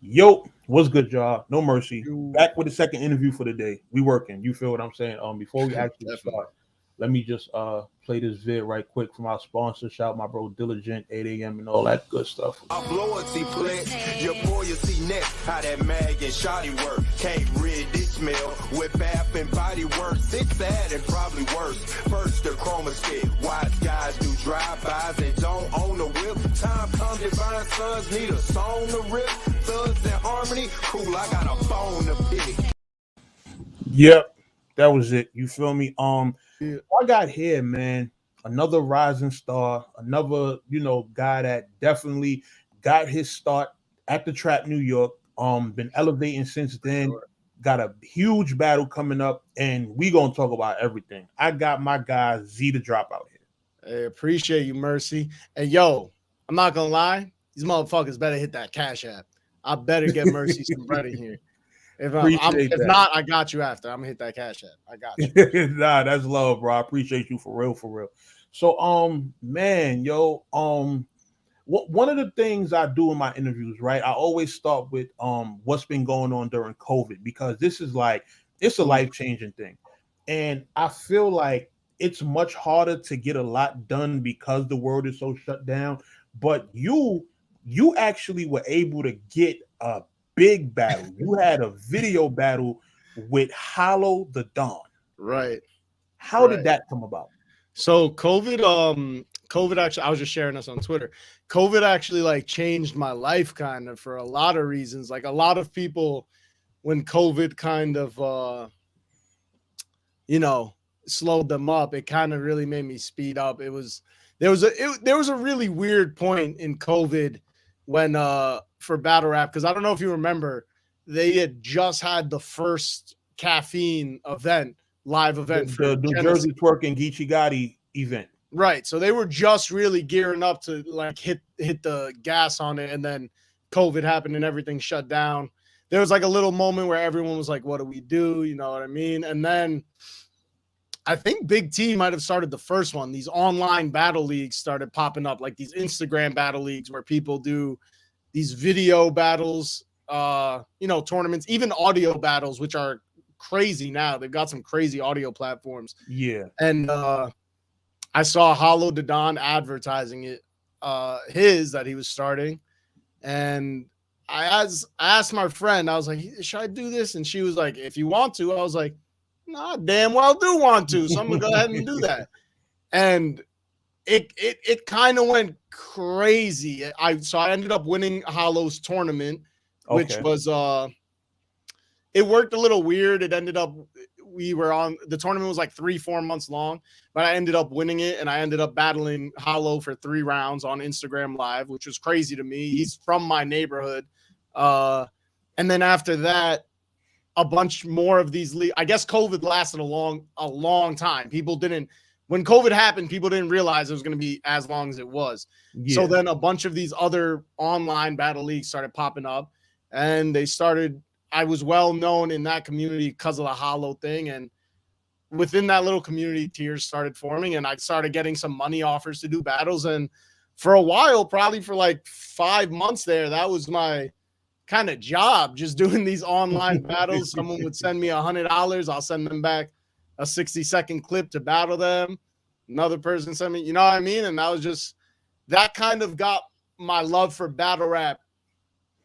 Yo, what's good, y'all? No Mercy. You Back with the second interview for the day. We working. You feel what I'm saying? Before we actually definitely. start, let me just play this vid right quick from our sponsor. Shout out my bro Diligent, 8 a.m. and all that good stuff. Our loyalty flex, your loyalty next. How that mag and shoddy work. Can't rid this smell with bath and body works. It's sad and probably worse. First the chroma spit. Wise guys do drive-bys and don't own a whip. Time comes divine sons need a song to rip. Thugs in harmony. Cool, I got a bone to pick. Yep, that was it. You feel me? Yeah. I got here, man. Another rising star, another, guy that definitely got his start at the Trap New York. Been elevating since then. Sure. Got a huge battle coming up, and we gonna talk about everything. I got my guy ZTheDropout here. I appreciate you, Mercy. And yo, I'm not gonna lie, these motherfuckers better hit that Cash App. I better get Mercy some bread in here. If not, I got you after. I'm gonna hit that Cash App. I got you. Nah, that's love, bro. I appreciate you for real, for real. So, man, one of the things I do in my interviews, right? I always start with what's been going on during COVID, because this is like, it's a life-changing thing. And I feel like it's much harder to get a lot done because the world is so shut down. But you actually were able to get a big battle. You had a video battle with Hollow the Don. Right. How did that come about? So COVID actually, I was just sharing this on Twitter. COVID actually like changed my life kind of for a lot of reasons. Like a lot of people, when COVID kind of slowed them up, it kind of really made me speed up. There was a really weird point in COVID when for battle rap, because I don't know if you remember, they had just had the first caffeine live event the New Jersey Twerk and Geechee Gotti event. Right. So they were just really gearing up to like hit the gas on it, and then COVID happened and everything shut down. There was like a little moment where everyone was like, what do we do? You know what I mean? And then I think Big T might have started the first one. These online battle leagues started popping up, like these Instagram battle leagues where people do these video battles, tournaments, even audio battles, which are crazy now. They've got some crazy audio platforms. Yeah. And I saw Hollow the Don advertising it, that he was starting. And I asked my friend, I was like, should I do this? And she was like, if you want to. I was like, nah, damn well do want to. So I'm gonna go ahead and do that. And it kind of went crazy. I ended up winning Hollow's tournament, which was it worked a little weird. It ended up the tournament was like 3-4 months long, but I ended up winning it, and I ended up battling Hollow for 3 rounds on Instagram Live, which was crazy to me. He's from my neighborhood. And then after that, a bunch more of these I guess COVID lasted a long time. When COVID happened, people didn't realize it was going to be as long as it was. Yeah. So then a bunch of these other online battle leagues started popping up, and I was well known in that community because of the Hollow thing. And within that little community, tiers started forming, and I started getting some money offers to do battles. And for a while, probably for like 5 months there, that was my kind of job, just doing these online battles. Someone would send me $100. I'll send them back a 60-second clip to battle them. Another person sent me, you know what I mean? And that kind of got my love for battle rap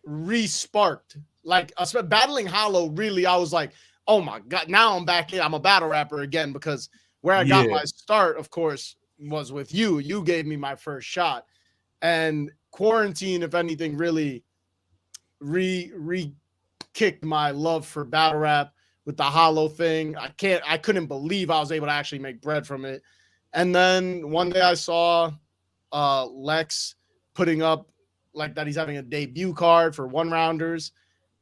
re-sparked. Like battling Hollow, really, I was like, oh my God, now I'm back in. I'm a battle rapper again, because where I got my start, of course, was with you. You gave me my first shot. And quarantine, if anything, really re-kicked my love for battle rap with the Hollow thing. I couldn't believe I was able to actually make bread from it. And then one day I saw Lex putting up like that he's having a debut card for 1-rounders.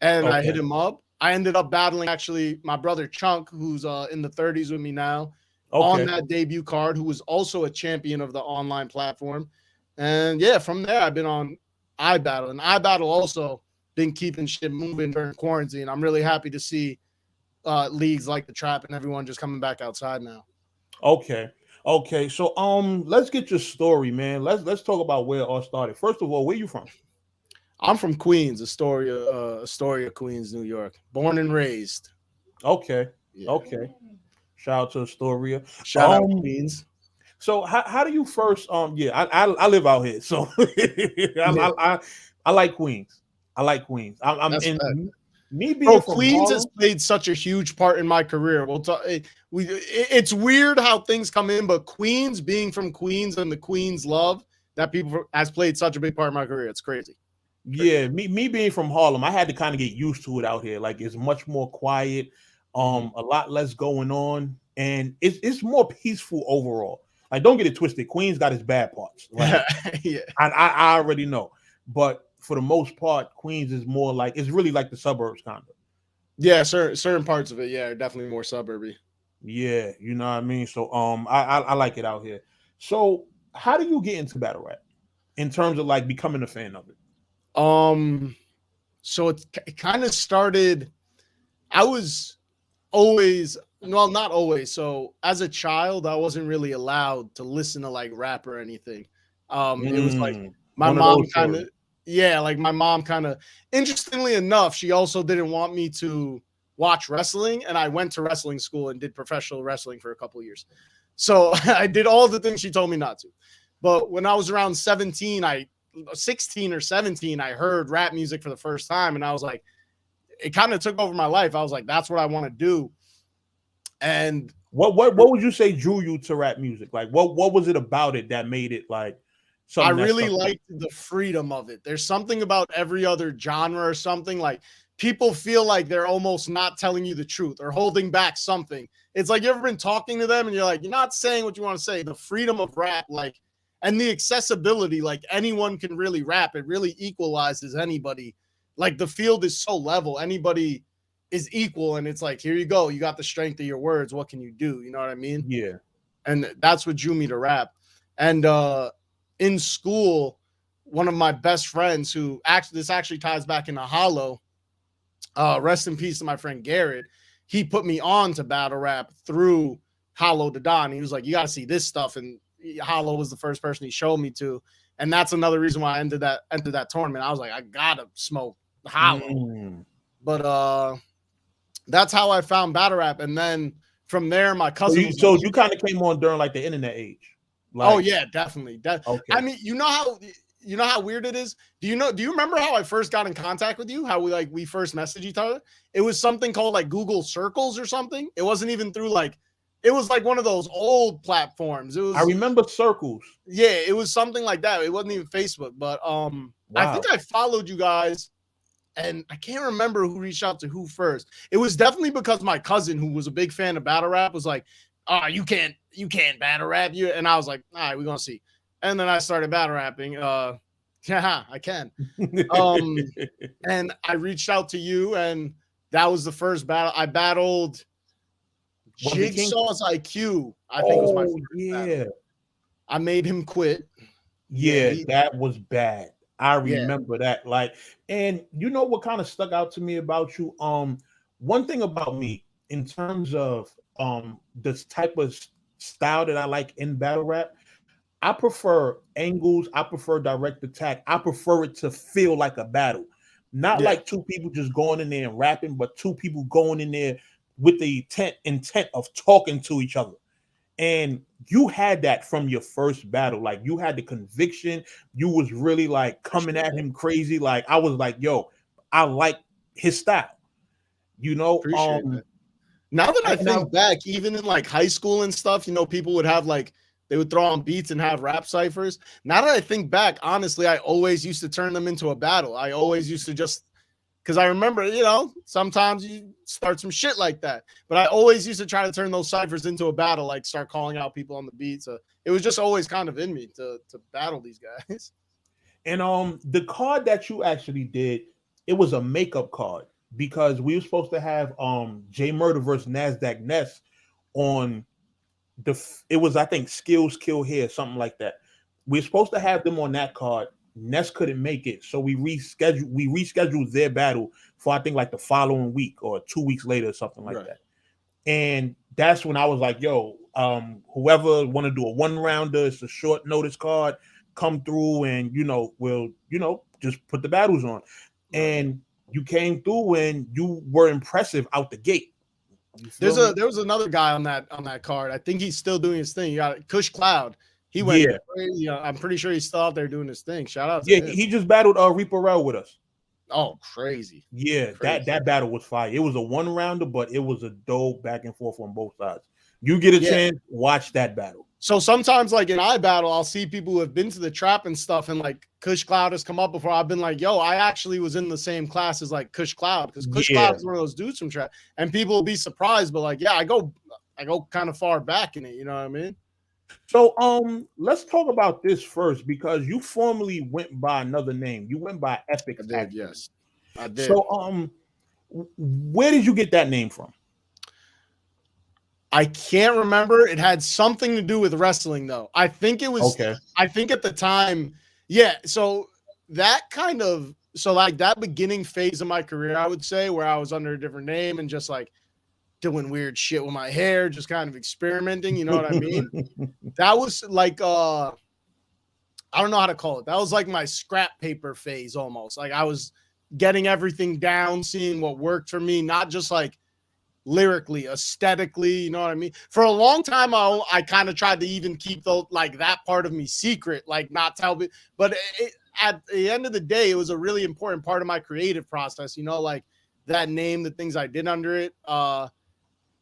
And I hit him up. I ended up battling actually my brother Chunk, who's in the 30s with me now, on that debut card, who was also a champion of the online platform. And yeah, from there I've been on iBattle, and iBattle also been keeping shit moving during quarantine. I'm really happy to see leagues like the Trap and everyone just coming back outside now. Okay. So let's get your story, man. Let's talk about where it all started. First of all, where you from? I'm from Queens, Astoria, Queens, New York. Born and raised. Okay. Yeah. Okay. Shout out to Astoria. Shout out Queens. So how do you first I live out here, so I like Queens. I like Queens. I'm That's in me being Bro, from Queens Harlem, has played such a huge part in my career. We'll talk. It's weird how things come in, but Queens, being from Queens and the Queens love that people has played such a big part in my career. It's crazy. Yeah, me being from Harlem, I had to kind of get used to it out here. Like it's much more quiet, a lot less going on, and it's more peaceful overall. Like, don't get it twisted. Queens got its bad parts. Like, Yeah. I already know, but for the most part, Queens is more like it's really like the suburbs kind of. Yeah, certain parts of it, yeah, are definitely more suburby. Yeah, you know what I mean. So I like it out here. So how do you get into battle rap in terms of like becoming a fan of it? So it kind of started. I was always, well, not always. So as a child, I wasn't really allowed to listen to like rap or anything. It was like my mom kind of, like my mom kind of, interestingly enough, she also didn't want me to watch wrestling. And I went to wrestling school and did professional wrestling for a couple of years. So I did all the things she told me not to. But when I was around 16 or 17, I heard rap music for the first time. And I was like, it kind of took over my life. I was like, that's what I want to do. And what would you say drew you to rap music? Like what was it about it that made it like something? I really liked the freedom of it. There's something about every other genre or something, like people feel like they're almost not telling you the truth or holding back something. It's like, you ever been talking to them and you're like, you're not saying what you want to say. The freedom of rap, like, and the accessibility, like anyone can really rap. It really equalizes anybody. Like the field is so level. Anybody is equal. And it's like, here you go. You got the strength of your words. What can you do? You know what I mean? Yeah. And that's what drew me to rap. And in school, one of my best friends who this actually ties back into Hollow, rest in peace to my friend Garrett. He put me on to battle rap through Hollow the Don. He was like, you got to see this stuff. And Hollow was the first person he showed me to. And that's another reason why I entered that tournament. I was like, I gotta smoke Hollow. But that's how I found battle rap. And then from there, my cousin. So you kind of came on during like the internet age. Like, oh yeah, definitely. Okay. I mean, you know how weird it is? Do you remember how I first got in contact with you? How we first messaged each other? It was something called like Google Circles or something. It wasn't even through like, it was like one of those old platforms. It was, I remember Circles. Yeah, it was something like that. It wasn't even Facebook, but wow. I think I followed you guys, and I can't remember who reached out to who first. It was definitely because my cousin, who was a big fan of battle rap, was like, "Oh, you can't battle rap you," and I was like, "All right, we're gonna see." And then I started battle rapping. Yeah, I can. And I reached out to you, and that was the first battle. I battled Jigsaw's IQ. I think was my first battle. I made him quit. Yeah, that was bad. I remember that. Like, and you know what kind of stuck out to me about you? One thing about me in terms of this type of style that I like in battle rap, I prefer angles, I prefer direct attack, I prefer it to feel like a battle. Not like two people just going in there and rapping, but two people going in there with the intent of talking to each other. And you had that from your first battle. Like, you had the conviction. You was really like coming at him crazy. Like, I was like, yo, I like his style. You know, now that I think back, even in like high school and stuff, you know, people would have like, they would throw on beats and have rap ciphers. Now that I think back, honestly, I always used to turn them into a battle. I always used to just, because I remember, you know, sometimes you start some shit like that. But I always used to try to turn those ciphers into a battle, like start calling out people on the beat. So it was just always kind of in me to battle these guys. And the card that you actually did, it was a makeup card, because we were supposed to have J Murder versus NASDAQ Ness on it was, I think, Skills Kill Hair, something like that. We were supposed to have them on that card. Ness couldn't make it, so we rescheduled their battle for, I think, like the following week or 2 weeks later or something like that. And that's when I was like, yo, whoever want to do a 1-rounder, it's a short notice card, come through and, you know, we'll, you know, just put the battles on. And you came through and you were impressive out the gate. There was another guy on that card. I think he's still doing his thing. You got Kush Cloud. He went crazy. I'm pretty sure he's still out there doing his thing. Shout out to him. He just battled Reaper Rell with us. Oh, crazy. Yeah, crazy. That battle was fire. It was a one rounder, but it was a dope back and forth on both sides. You get a chance, watch that battle. So sometimes, like in iBattle, I'll see people who have been to the trap and stuff, and like Kush Cloud has come up before. I've been like, yo, I actually was in the same class as like Kush Cloud, because Kush Cloud is one of those dudes from trap, and people will be surprised, but like, yeah, I go kind of far back in it. You know what I mean? So let's talk about this first, because you formerly went by another name. You went by Epic. I did, yes, I did. So where did you get that name from? I can't remember. It had something to do with wrestling, though. I think it was. Okay. I think at the time, yeah. So that like that beginning phase of my career, I would say, where I was under a different name and just like doing weird shit with my hair, just kind of experimenting. You know what I mean? That was like I don't know how to call it. That was like my scrap paper phase almost. Like I was getting everything down, seeing what worked for me, not just like lyrically, aesthetically, you know what I mean? For a long time, I kind of tried to even keep that part of me secret, like not tell me. But at the end of the day, it was a really important part of my creative process, you know, like that name, the things I did under it.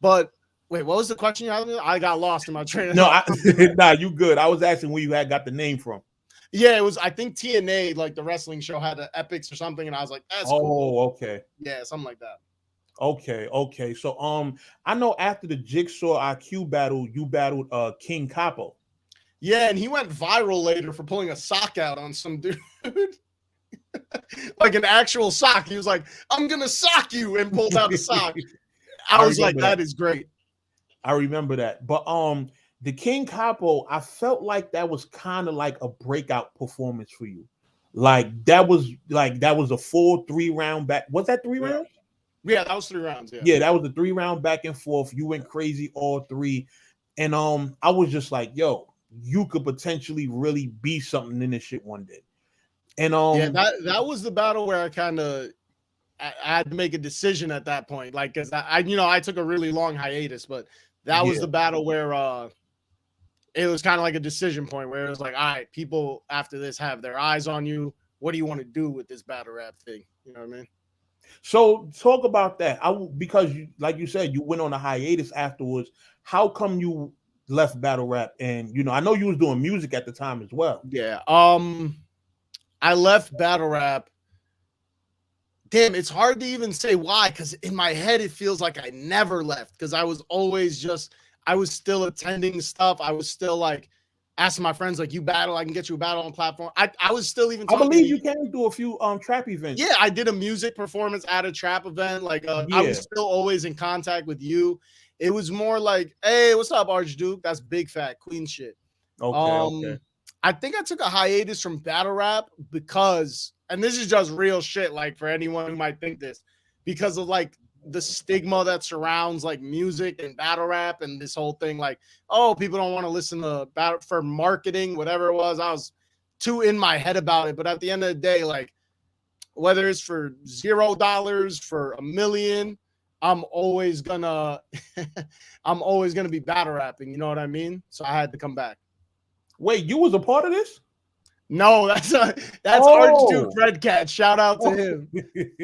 But wait, what was the question you had? I got lost in my train of thought. Nah, you good. I was asking where you had got the name from. Yeah, it was, I think TNA, like the wrestling show, had an Epics or something, and I was like, that's cool. Oh, okay. Yeah, something like that. Okay. So I know after the Jigsaw IQ battle, you battled King Capo. Yeah, and he went viral later for pulling a sock out on some dude. Like an actual sock. He was like, I'm gonna sock you, and pulled out the sock. I was like, that is great. I remember that. But the King Capo, I felt like that was kind of like a breakout performance for you. Like that was a full 3-round back. Was that 3 rounds? Yeah, that was 3 rounds. Yeah, that was a 3-round back and forth. You went crazy all 3. And I was just like, yo, you could potentially really be something in this shit one day. And yeah, that was the battle where I had to make a decision at that point. Like, cause I took a really long hiatus, but that was the battle where it was kind of like a decision point where it was like, all right, people after this have their eyes on you. What do you want to do with this battle rap thing? You know what I mean? So talk about that. Because you, like you said, you went on a hiatus afterwards. How come you left battle rap? And I know you was doing music at the time as well. Yeah. I left battle rap. Damn, it's hard to even say why, because in my head it feels like I never left, because I was still attending stuff. I was still like asking my friends, like, you battle, I can get you a battle on platform. I was still even I believe you came to a few trap events. Yeah, I did a music performance at a trap event. Like I was still always in contact with you. It was more like, hey, what's up, Archduke? That's big fat queen shit. Okay. I think I took a hiatus from battle rap because, and this is just real shit, like for anyone who might think this, because of like the stigma that surrounds like music and battle rap and this whole thing, like, oh, people don't want to listen to battle for marketing, whatever it was. I was too in my head about it. But at the end of the day, like, whether it's for $0, for $1 million, I'm always gonna be battle rapping. You know what I mean? So I had to come back. Wait, you was a part of this? No, that's Archduke Redcat. Shout out to him.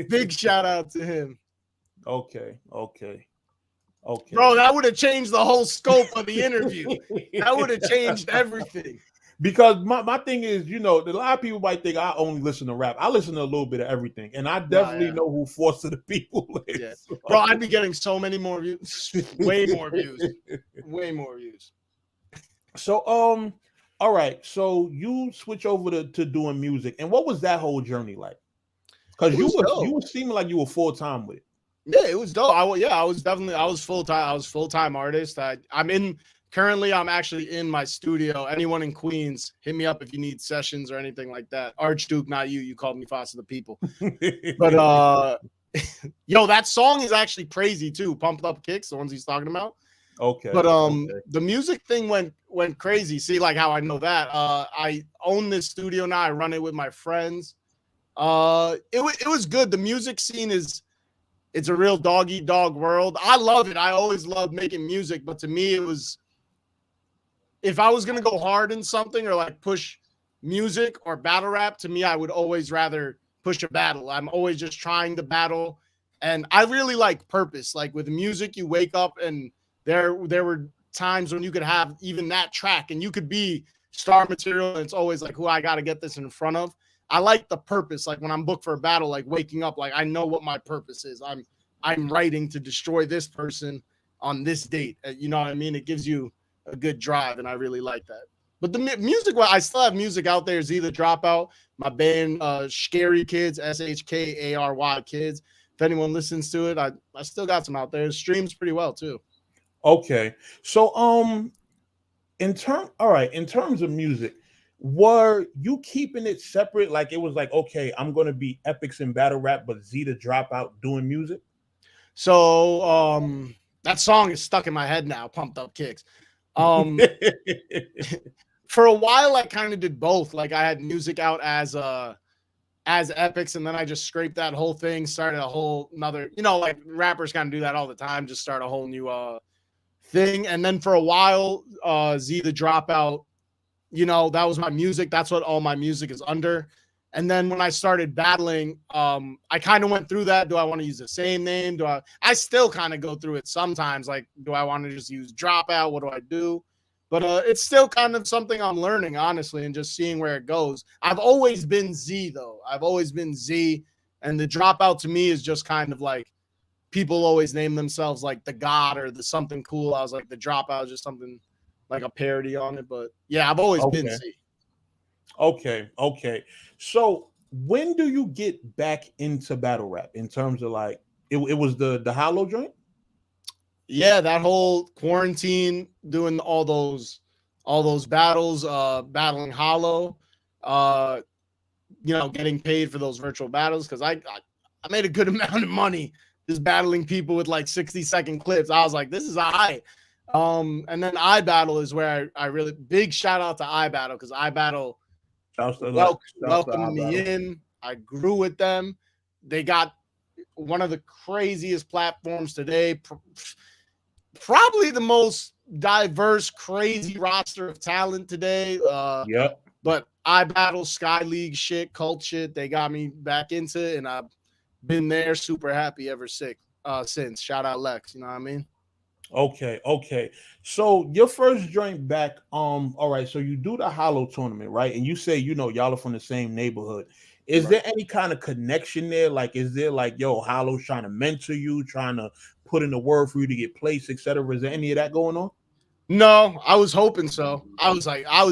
Big shout out to him. Okay. Bro, that would have changed the whole scope of the interview. That would have changed everything. Because my thing is, a lot of people might think I only listen to rap. I listen to a little bit of everything, and I definitely know who Force of the People is. Yeah. Bro, I'd be getting so many more views, way more views. So, all right. So you switch over to doing music, and what was that whole journey like? Because you were seeming like you were full-time with it. Yeah, it was dope. I was full-time. I was full-time artist. Currently I'm actually in my studio. Anyone in Queens, hit me up if you need sessions or anything like that. Archduke, not you. You called me Foster the People. But yo, that song is actually crazy too. Pumped Up Kicks, the ones he's talking about. Okay. But the music thing went crazy. See, like how I know that. I own this studio now. I run it with my friends. It was good. The music scene it's a real dog eat dog world. I love it. I always loved making music, but to me, it was, if I was gonna go hard in something or like push music or battle rap, to me, I would always rather push a battle. I'm always just trying to battle, and I really like purpose. Like with music, you wake up and there were times when you could have even that track and you could be star material, and it's always like, who I got to get this in front of. I like the purpose. Like when I'm booked for a battle, like waking up, like I know what my purpose is. I'm writing to destroy this person on this date. You know what I mean? It gives you a good drive, and I really like that. But the music, well, I still have music out there. ZTheDropout, my band, Scary Kids, SHKARY Kids. If anyone listens to it, I still got some out there. It streams pretty well too. Okay, so in terms of music, were you keeping it separate? Like it was like, okay, I'm gonna be epics in battle rap, but ZTheDropout doing music. So that song is stuck in my head now. Pumped Up Kicks. For a while, I kind of did both. Like I had music out as epics, and then I just scraped that whole thing, started a whole another. You know, like rappers kind of do that all the time. Just start a whole new thing. And then for a while, ZTheDropout, you know, that was my music. That's what all my music is under. And then when I started battling, I kind of went through that. Do I want to use the same name? I still kind of go through it sometimes. Like, do I want to just use Dropout? What do I do? But it's still kind of something I'm learning, honestly, and just seeing where it goes. I've always been Z, though. I've always been Z. And the Dropout to me is just kind of like, people always name themselves like the God or the something cool. I was like, the Dropout is just something like a parody on it. But yeah, I've always been Z. Okay. So when do you get back into battle rap in terms of like it was the Hollow joint? Yeah, that whole quarantine, doing all those battles, battling Hollow, you know, getting paid for those virtual battles, because I made a good amount of money just battling people with like 60-second clips. I was like, this is all right. And then iBattle is where I really, big shout out to iBattle, because iBattle welcomed me in. I grew with them. They got one of the craziest platforms today. Probably the most diverse, crazy roster of talent today. Yep. But iBattle, Sky League shit, cult shit, they got me back into it, and I've been there, super happy ever since. Shout out Lex, you know what I mean? Okay. So your first joint back, all right. So you do the Hollow tournament, right? And you say, you know, y'all are from the same neighborhood. Is there any kind of connection there? Like, is there like, yo, Hollow's trying to mentor you, trying to put in the word for you to get placed, etc.? Is there any of that going on? No, I was hoping so. I was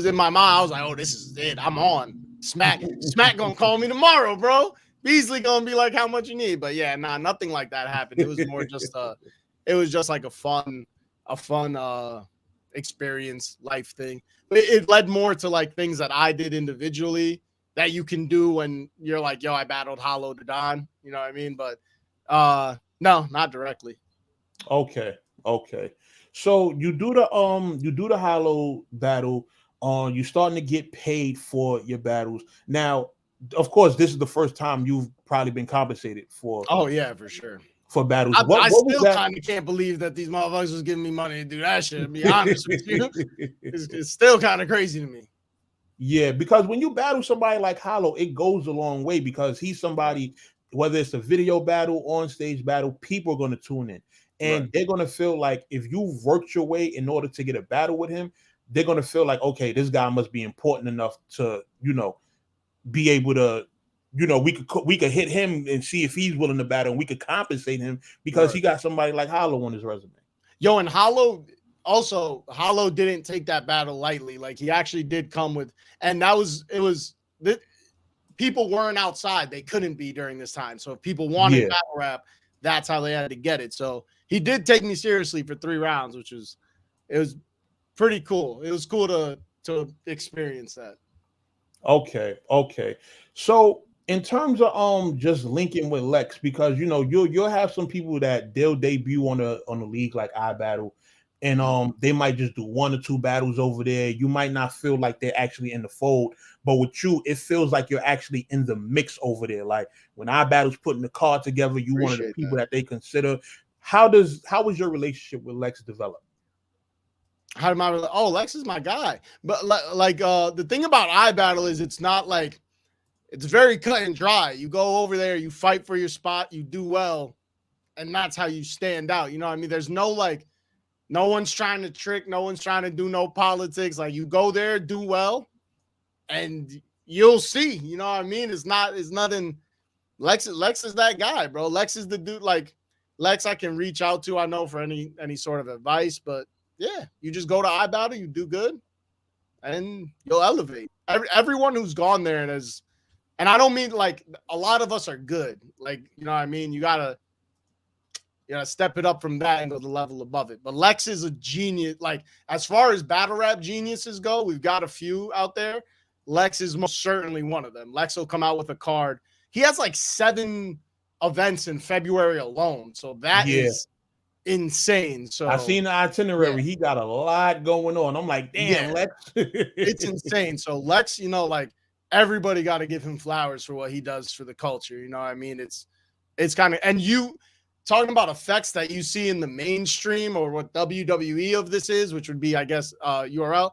in my mind, I was like, oh, this is it. I'm on. Smack gonna call me tomorrow, bro. Beasley gonna be like, how much you need? But yeah, nothing like that happened. It was more just it was just like a fun experience, life thing. But it led more to like things that I did individually that you can do when you're like, yo, I battled Hollow to Don. You know what I mean? But no, not directly. Okay. So you do the Hollow battle. You're starting to get paid for your battles. Now, of course, this is the first time you've probably been compensated for. Oh yeah, for sure. For battles. I still kind of can't believe that these motherfuckers was giving me money to do that shit, to be honest with you. It's still kind of crazy to me. Yeah, because when you battle somebody like Hollow, it goes a long way, because he's somebody, whether it's a video battle, on stage battle, people are going to tune in. And they're going to feel like if you've worked your way in order to get a battle with him, they're going to feel like, okay, this guy must be important enough to, you know, be able to, you know, we could hit him and see if he's willing to battle, and we could compensate him because he got somebody like Hollow on his resume. Yo, and Hollow didn't take that battle lightly. Like, he actually did come with, and people weren't outside. They couldn't be during this time. So if people wanted battle rap, that's how they had to get it. So he did take me seriously for 3 rounds, it was pretty cool. It was cool to experience that. Okay. So in terms of just linking with Lex, because you know you'll have some people that they'll debut on a league like iBattle, and they might just do 1 or 2 battles over there. You might not feel like they're actually in the fold, but with you, it feels like you're actually in the mix over there. Like when iBattle's putting the card together, you one of the people that they consider. How was your relationship with Lex develop? How am I? Lex is my guy. But like the thing about iBattle is it's not like it's very cut and dry. You go over there, you fight for your spot, you do well, and that's how you stand out. You know what I mean? There's no like, no one's trying to trick, no one's trying to do no politics. Like you go there, do well, and you'll see. You know what I mean? It's nothing. Lex is that guy, bro. Lex is the dude. Like Lex, I can reach out to. I know for any sort of advice, but yeah, you just go to iBattle, you do good, and you'll elevate. Everyone who's gone there and I don't mean like a lot of us are good. Like, you know what I mean? You gotta step it up from that and go the level above it. But Lex is a genius. Like, as far as battle rap geniuses go, we've got a few out there. Lex is most certainly one of them. Lex will come out with a card. He has like 7 events in February alone. So that is insane. So I seen the itinerary. Yeah. He got a lot going on. I'm like, damn, Lex. It's insane. So Lex, you know, like everybody got to give him flowers for what he does for the culture. You know what I mean? It's kind of, and you talking about effects that you see in the mainstream or what WWE of this is, which would be, I guess, URL.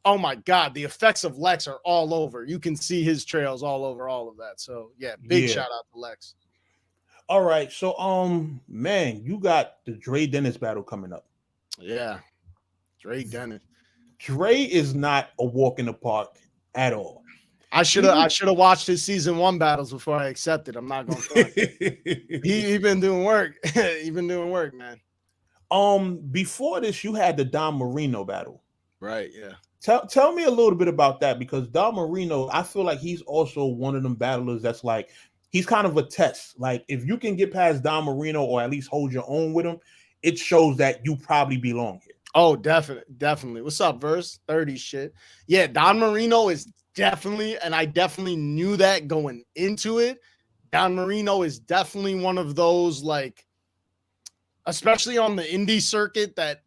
Oh my God, the effects of Lex are all over. You can see his trails all over all of that. So yeah, big shout out to Lex. All right, so man, you got the Dre Dennis battle coming up. Yeah, Dre Dennis. Dre is not a walk in the park at all. I should have watched his season 1 battles before I accepted. I'm not going to. He been doing work. He been doing work, man. Before this, you had the Don Marino battle, right? Yeah. Tell me a little bit about that, because Don Marino, I feel like he's also one of them battlers that's like, he's kind of a test. Like if you can get past Don Marino or at least hold your own with him, it shows that you probably belong here. Oh, definitely. What's up, Verse? 30 shit. Yeah, Don Marino is definitely, and I definitely knew that going into it. Don Marino is definitely one of those, like, especially on the indie circuit that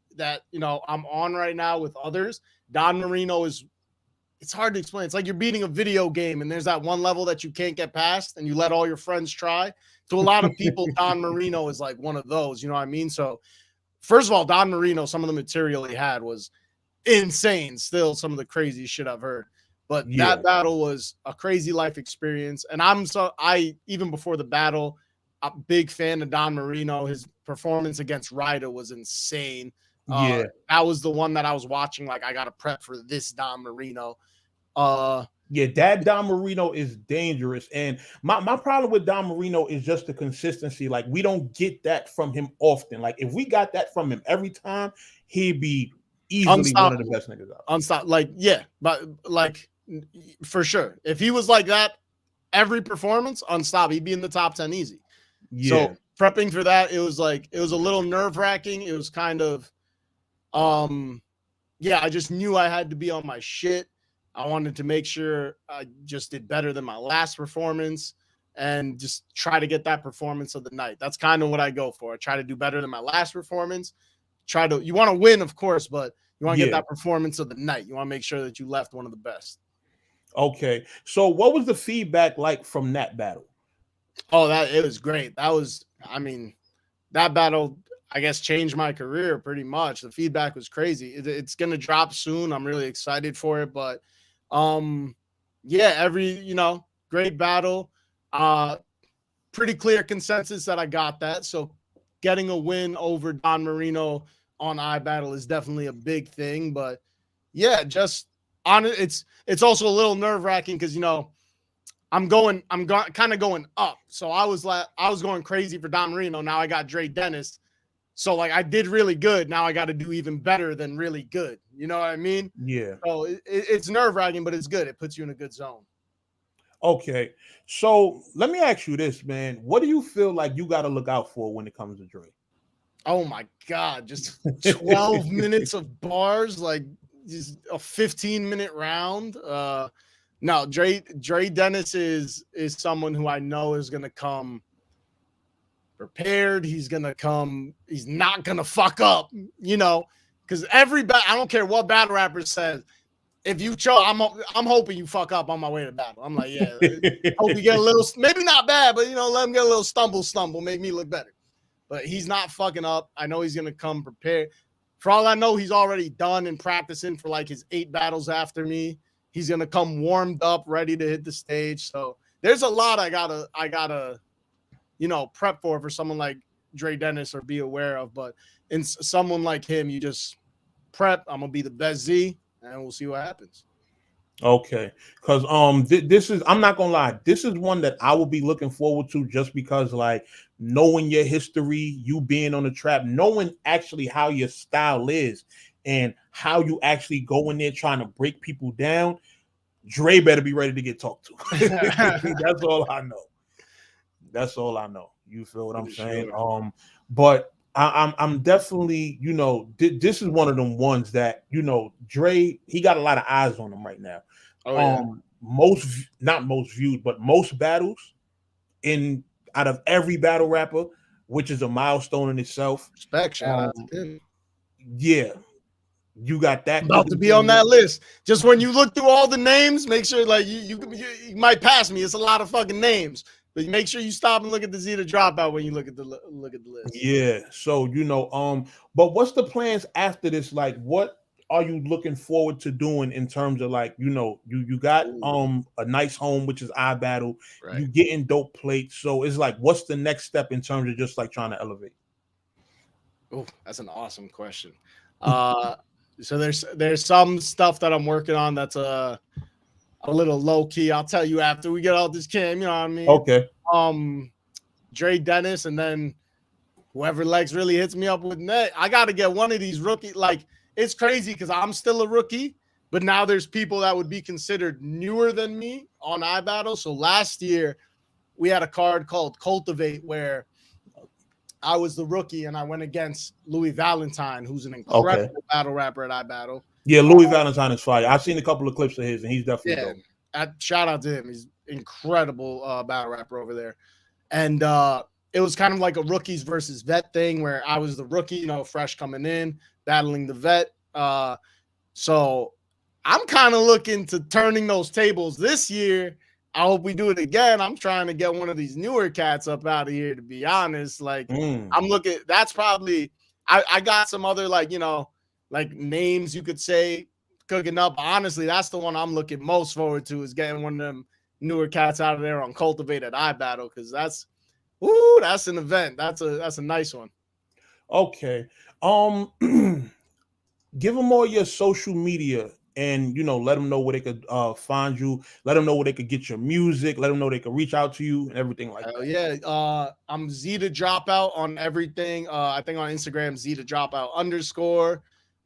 you know I'm on right now with others. Don Marino is, it's hard to explain. It's like you're beating a video game and there's that one level that you can't get past and you let all your friends try. To a lot of people, Don Marino is like one of those, you know what I mean? So first of all, Don Marino, some of the material he had was insane. Still some of the craziest shit I've heard. But that battle was a crazy life experience. And I even before the battle, a big fan of Don Marino. His performance against Ryder was insane. That was the one that I was watching. Like, I got to prep for this Don Marino. That Don Marino is dangerous. And my problem with Don Marino is just the consistency. Like, we don't get that from him often. Like, if we got that from him every time, he'd be easily one of the best niggas out. Unstoppable. Like, yeah, but like for sure. If he was like that every performance, unstoppable, he'd be in the top 10 easy. So prepping for that, it was a little nerve-wracking. It was kind of I just knew I had to be on my shit. I wanted to make sure I just did better than my last performance and just try to get that performance of the night. That's kind of what I go for. I try to do better than my last performance. You want to win, of course, but you want to get that performance of the night. You want to make sure that you left one of the best. Okay. So what was the feedback like from that battle? Oh, it was great. That battle, I guess, changed my career pretty much. The feedback was crazy. It's going to drop soon. I'm really excited for it. But great battle. Pretty clear consensus that I got that. So getting a win over Don Marino on iBattle is definitely a big thing. But yeah, just on it, it's also a little nerve-wracking because, you know, I'm kind of going up. So I was going crazy for Don Marino. Now I got Dre Dennis. So like I did really good. Now I got to do even better than really good. You know what I mean? Yeah. So it's nerve-wracking, but it's good. It puts you in a good zone. Okay. So let me ask you this, man. What do you feel like you got to look out for when it comes to Dre? Oh my God. Just 12 minutes of bars, like just a 15-minute round. No, Dre Dennis is someone who I know is going to come prepared. He's not going to fuck up, you know. Because I don't care what battle rapper says. If you choke, I'm hoping you fuck up on my way to battle. I'm like, yeah, hope you get a little, maybe not bad, but let him get a little stumble, make me look better. But he's not fucking up. I know he's gonna come prepared. For all I know, he's already done and practicing for like his 8 battles after me. He's gonna come warmed up, ready to hit the stage. So there's a lot I gotta prep for someone like Dre Dennis or be aware of. But in someone like him, you just prep. I'm gonna be the best Z. And we'll see what happens. Okay, because this is, I'm not gonna lie, this is one that I will be looking forward to, just because like knowing your history, you being on the trap, knowing actually how your style is and how you actually go in there trying to break people down. Dre better be ready to get talked to. That's all I know. That's all I know. You feel what I'm saying? Sure. But I'm definitely, this is one of them ones that, Dre, he got a lot of eyes on him right now. Oh, yeah. Not most viewed, but most battles out of every battle rapper, which is a milestone in itself. Respect, shout out to him. Yeah. You got that. About to be on that list. Just when you look through all the names, make sure like you might pass me. It's a lot of fucking names. But make sure you stop and look at the ZTheDropout when you look at the list. Yeah. So but what's the plans after this? Like, what are you looking forward to doing in terms of like, you got a nice home, which is iBattle. Right. You getting dope plates. So it's like, what's the next step in terms of just like trying to elevate? Oh, that's an awesome question. So there's some stuff that I'm working on that's a little low key. I'll tell you after we get all this cam, you know what I mean? Okay. Dre Dennis, and then whoever Lex really hits me up with net. I got to get one of these rookie. Like, it's crazy because I'm still a rookie, but now there's people that would be considered newer than me on iBattle. So last year we had a card called Cultivate where I was the rookie and I went against Louis Valentine, who's an incredible battle rapper at iBattle. Yeah, Louis Valentine is fire. I've seen a couple of clips of his, and he's definitely dope. Shout out to him. He's incredible battle rapper over there. And it was kind of like a rookies versus vet thing where I was the rookie, fresh coming in, battling the vet. So I'm kind of looking to turning those tables this year. I hope we do it again. I'm trying to get one of these newer cats up out of here, to be honest. Like, I'm looking, that's probably, I got some other, like names you could say cooking up. Honestly, that's the one I'm looking most forward to, is getting one of them newer cats out of there on Cultivate at iBattle, because that's an event. That's a nice one. Okay. Give them all your social media and, let them know where they could find you. Let them know where they could get your music. Let them know they could reach out to you and everything like that. Yeah. I'm ZTheDropout on everything. I think on Instagram, ZTheDropout_.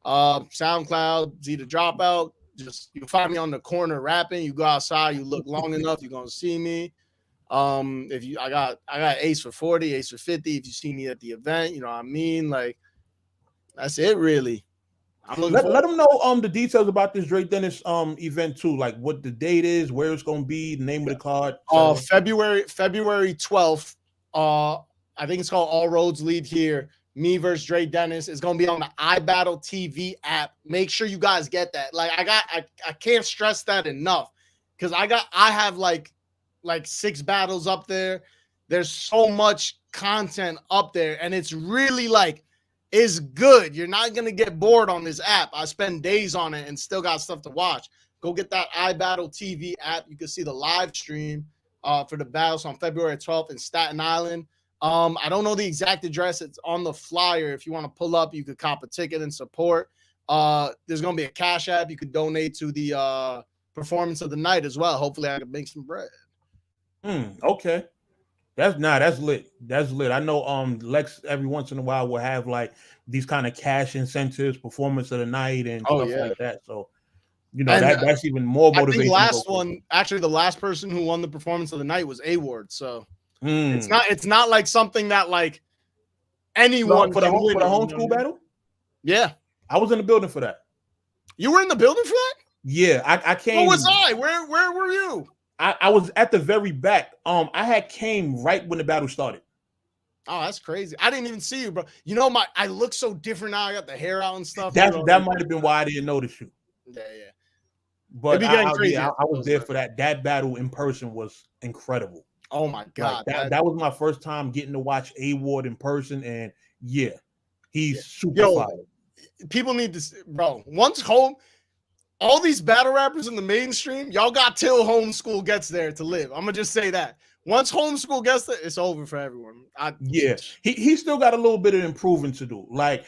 SoundCloud, ZTheDropout. Just you find me on the corner rapping. You go outside, you look long enough, you're gonna see me. I got Ace for 40, Ace for 50. If you see me at the event, you know what I mean. Like, that's it, really. Let them know the details about this Dre Dennis event too, like what the date is, where it's gonna be, the name of the card. February 12th. I think it's called All Roads Lead Here. Me versus Dre Dennis is gonna be on the iBattle TV app. Make sure you guys get that. Like, I can't stress that enough, because I have like 6 battles up there. There's so much content up there, and it's really is good. You're not gonna get bored on this app. I spend days on it and still got stuff to watch. Go get that iBattle TV app. You can see the live stream for the battles on February 12th in Staten Island. I don't know the exact address. It's on the flyer. If you want to pull up, you could cop a ticket and support. There's gonna be a Cash App. You could donate to the performance of the night as well. Hopefully I can make some bread. Okay. That's lit. That's lit. I know Lex every once in a while will have like these kind of cash incentives, performance of the night and stuff like that. So that's even more motivation. I think the last person who won the performance of the night was A-Ward. So it's not like something that like anyone for the homeschool battle. Yeah, I was in the building for that. You were in the building for that? Yeah, I came. Where was I? Where were you? I was at the very back. I had came right when the battle started. Oh, that's crazy. I didn't even see you, bro. You know, I look so different now. I got the hair out and stuff. That might have been why I didn't notice you. Yeah. But I was there for that. That battle in person was incredible. Oh my God. Like that was my first time getting to watch A Ward in person. And yeah, he's super fire. People need to, bro. Once all these battle rappers in the mainstream, y'all got till homeschool gets there to live. I'm gonna just say that. Once homeschool gets there, it's over for everyone. He still got a little bit of improving to do. Like,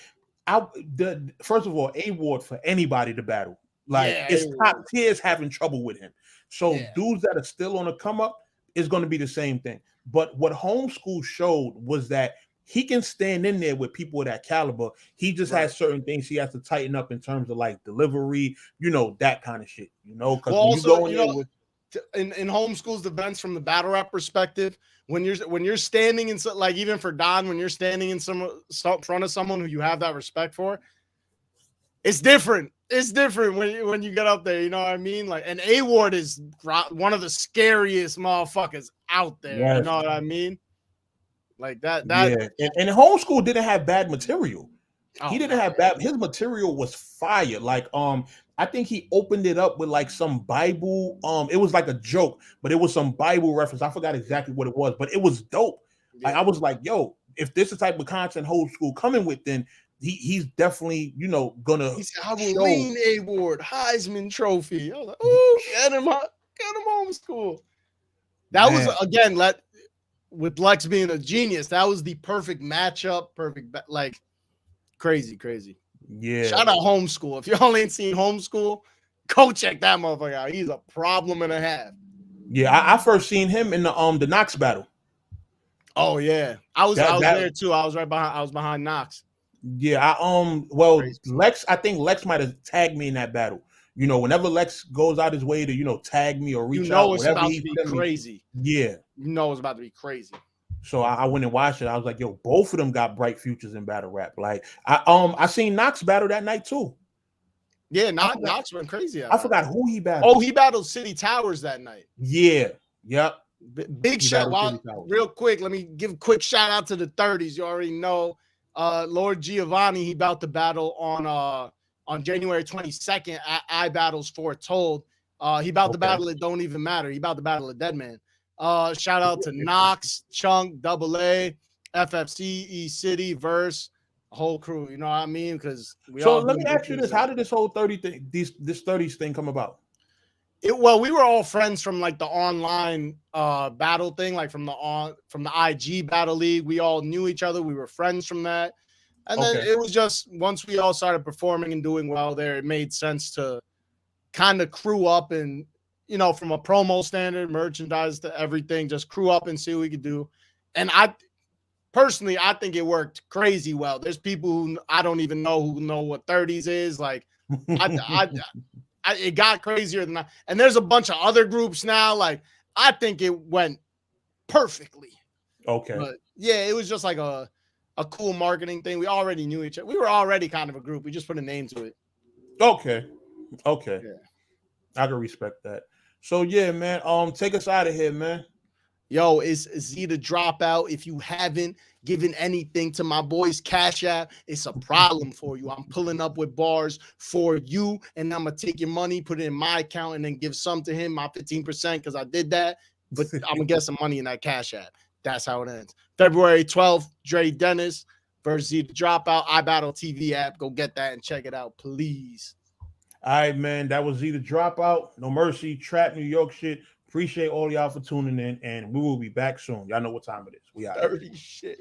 first of all, A Ward for anybody to battle. Like, it's top tiers having trouble with him. So dudes that are still on the come up is going to be the same thing. But what homeschool showed was that he can stand in there with people of that caliber. He just has certain things he has to tighten up in terms of like delivery, that kind of shit. Because in homeschool's defense, from the battle rap perspective, when you're standing in, like, even for Don, when you're standing in front of someone who you have that respect for, it's different. It's different when you get up there. You know what I mean? Like, and A Ward is one of the scariest motherfuckers out there. Yes. You know what I mean? Like that. And homeschool didn't have bad material. He didn't have bad. His material was fire. Like, I think he opened it up with like some Bible. It was like a joke, but it was some Bible reference. I forgot exactly what it was, but it was dope. Like, I was like, yo, if this is the type of content homeschool coming with, then he's definitely, gonna. He said, I will lean A Ward, Heisman Trophy. I was like, ooh, get him homeschool. That was, again, with Lex being a genius, that was the perfect matchup, like, crazy. Yeah. Shout out homeschool. If y'all ain't seen homeschool, go check that motherfucker out. He's a problem and a half. Yeah, I first seen him in the Knox battle. Oh yeah, I was there too. I was behind Knox. Yeah, Lex. I think Lex might have tagged me in that battle. Whenever Lex goes out his way to tag me or reach out, it's about to be crazy. Yeah, it's about to be crazy. So I went and watched it. I was like, yo, both of them got bright futures in battle rap. Like, I seen Knox battle that night too. Yeah, Knox went crazy. I forgot who he battled. Oh, he battled City Towers that night. Yeah. Yep. Big shout out. Real quick, let me give a quick shout out to the 30s. You already know. Lord Giovanni, he about to battle on January 22nd at iBattles Foretold. He about to battle It Don't Even Matter. He about to battle a dead man. Shout out to Knox, Chunk, AA, FFC, E City, Verse, whole crew. You know what I mean? Because let me ask you this: how did this whole 30 thing, this 30s thing, come about? We were all friends from like the online battle thing, like from the IG Battle League. We all knew each other. We were friends from that, and then it was just once we all started performing and doing well there, it made sense to kind of crew up and, from a promo standard, merchandise to everything, just crew up and see what we could do. And I think it worked crazy well. There's people who I don't even know who know what 30s is. Like, it got crazier than that. And there's a bunch of other groups now. Like, I think it went perfectly. Okay. But yeah, it was just like a cool marketing thing. We already knew each other. We were already kind of a group. We just put a name to it. Okay. Yeah. I can respect that. So yeah, man. Take us out of here, man. Yo, it's ZTheDropout. If you haven't given anything to my boy's Cash App, it's a problem for you. I'm pulling up with bars for you, and I'm gonna take your money, put it in my account, and then give some to him, my 15%, because I did that. But I'm gonna get some money in that Cash App. That's how it ends. February 12th, Dre Dennis versus ZTheDropout. iBattle TV app. Go get that and check it out, please. All right, man. That was ZTheDropout. No Mercy, Trap New York shit. Appreciate all y'all for tuning in, and we will be back soon. Y'all know what time it is. We out. 30 shit.